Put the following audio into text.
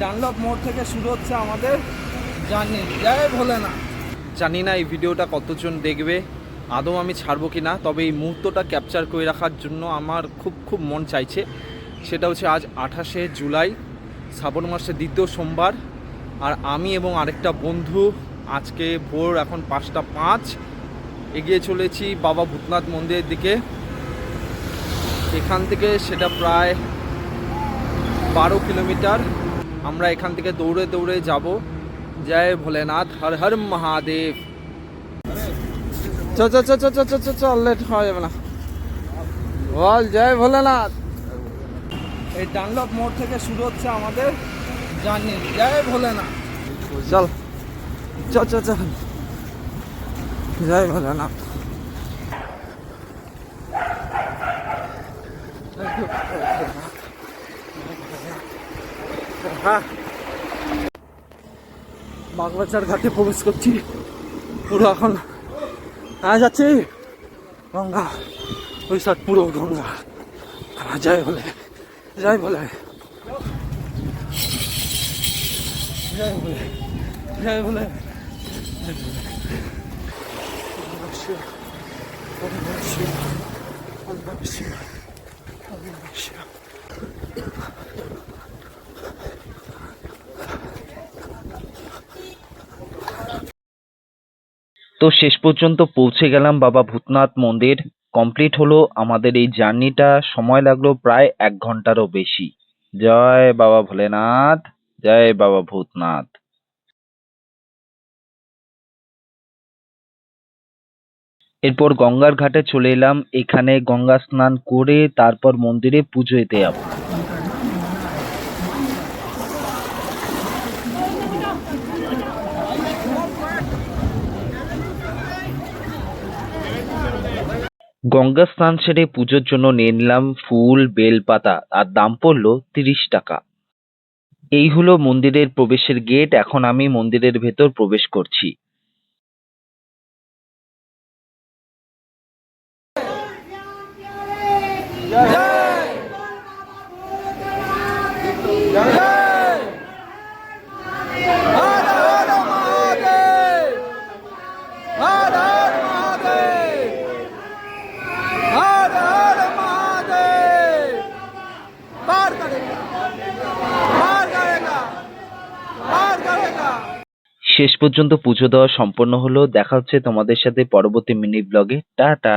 Dunlop মোড় থেকে শুরু হচ্ছে আমাদের জার্নি। জয় ভোলেনাথ। জানি না এই ভিডিওটা কতজন দেখবে, আদৌ আমি ছাড়বো কি না, তবে এই মুহূর্তটা ক্যাপচার করে রাখার জন্য আমার খুব মন চাইছে। সেটা হচ্ছে আজ 28শে জুলাই, শ্রাবণ মাসের দ্বিতীয় সোমবার, আর আমি এবং আরেকটা বন্ধু আজকে ভোর এখন 5:05 এগিয়ে চলেছি বাবা ভূতনাথ মন্দিরের দিকে। এখান থেকে সেটা প্রায় 12 কিলোমিটার। আমরা এখান থেকে দৌড়ে দৌড়ে যাব। জয় ভোলেনাথ, হর হর মহাদেব। চল লেট হওয়া যাবে না, বল জয় ভোলেনাথ। এই ডানলপ মোড় থেকে শুরু হচ্ছে আমাদের জার্নি। জয় ভোলেনাথ। চল জয় ভোলেনাথ। হ্যাঁ, বাগবাজার ঘাটে প্রবেশ করছি। পুরো এখন যাচ্ছি গঙ্গা, ওই সাইড পুরো গঙ্গা। জয় ভোলে, জয় ভোলে, জয় ভোলে, জয় ভোলে। তো শেষ পর্যন্ত পৌঁছে গেলাম বাবা ভূতনাথ মন্দির। কমপ্লিট হলো আমাদের এই জার্নিটা। সময় লাগলো প্রায় 1 ঘন্টারও বেশি। জয় বাবা ভোলেনাথ, জয় বাবা ভূতনাথ। এরপর গঙ্গার ঘাটে চলে এলাম। এখানে গঙ্গা স্নান করে তারপর মন্দিরে পুজো দিতে যাব। গঙ্গা স্নান সেরে পুজোর জন্য নিয়ে নিলাম ফুল, বেলপাতা, আর দাম পড়লো 30 টাকা। এই হলো মন্দিরের প্রবেশের গেট। এখন আমি মন্দিরের ভেতর প্রবেশ করছি। শেষ পর্যন্ত পুজো দেওয়া সম্পন্ন হলো। দেখা হচ্ছে তোমাদের সাথে পরবর্তী মিনি ব্লগে। টাটা।